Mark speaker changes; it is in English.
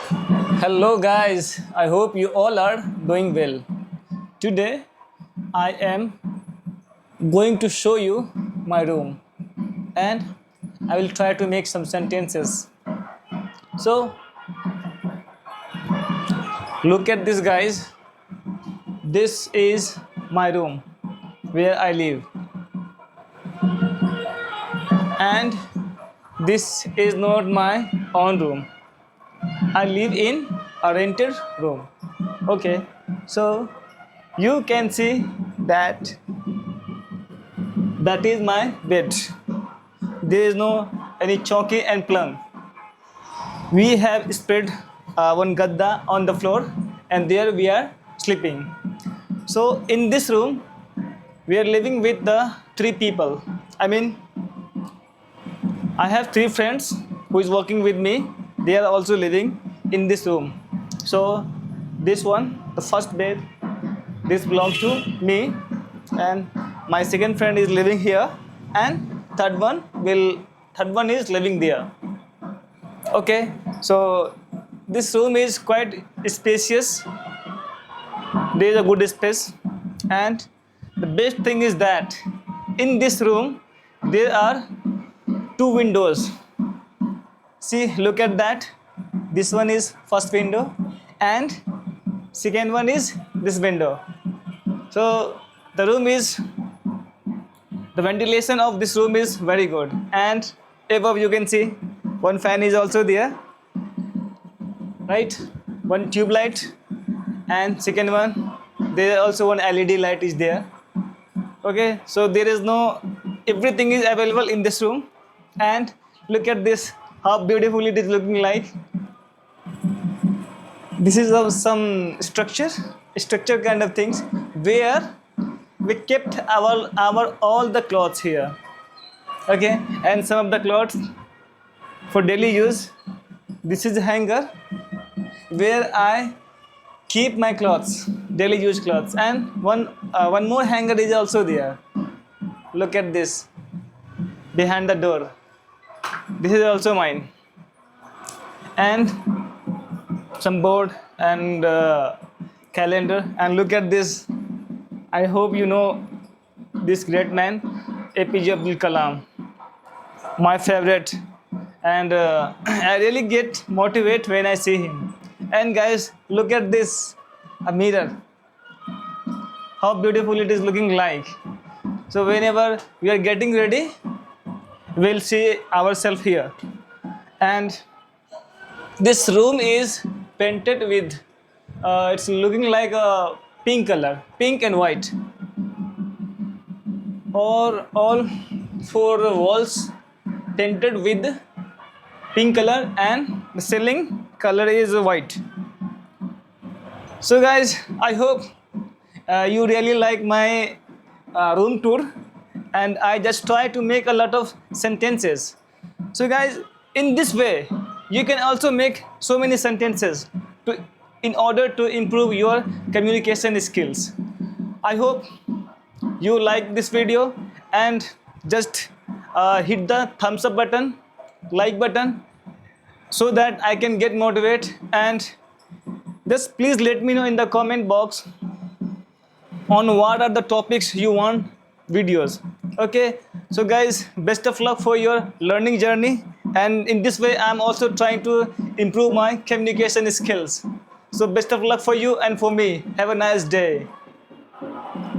Speaker 1: Hello guys, I hope you all are doing well. Today I am going to show you my room and I will try to make some sentences. So look at this guys. This is my room where I live and this is not my own room. I live in a rented room. Okay, so you can see that that is my bed. There is no any chowki and plum. We have spread one gadda on the floor and there we are sleeping. So in this room we are living with the three people. I mean I have three friends who is working with me. They are also living in this room. So this one, the first bed, this belongs to me, and my second friend is living here, and third one is living there. Okay, so this room is quite spacious. There is a good space, and the best thing is that in this room there are two windows. See, look at that. This one is first window and second one is this window. So the ventilation of this room is very good, and above you can see one fan is also there, right? One tube light, and second one there also one LED light is there. Okay, so there is no, everything is available in this room. And look at this, how beautiful it is looking like. This is some structure kind of things where we kept our all the clothes here. Okay, and some of the clothes for daily use. This is a hanger where I keep my clothes, daily use clothes, and one more hanger is also there. Look at this behind the door. This is also mine, and some board and calendar. And look at this. I hope you know this great man, APJ Abdul Kalam, my favorite, and I really get motivated when I see him. And guys, look at this, a mirror. How beautiful it is looking like. So whenever we are getting ready, we'll see ourselves here. And this room is painted with it's looking like a pink color, pink and white, or all four walls tinted with pink color, and the ceiling color is white. So guys, I hope you really like my room tour, and I just try to make a lot of sentences. So guys, in this way you can also make so many sentences in order to improve your communication skills. I hope you like this video, and just hit the thumbs up button, like button, so that I can get motivated. And just please let me know in the comment box on what are the topics you want videos. Okay, so guys, best of luck for your learning journey, and in this way I'm also trying to improve my communication skills. So best of luck for you and for me. Have a nice day.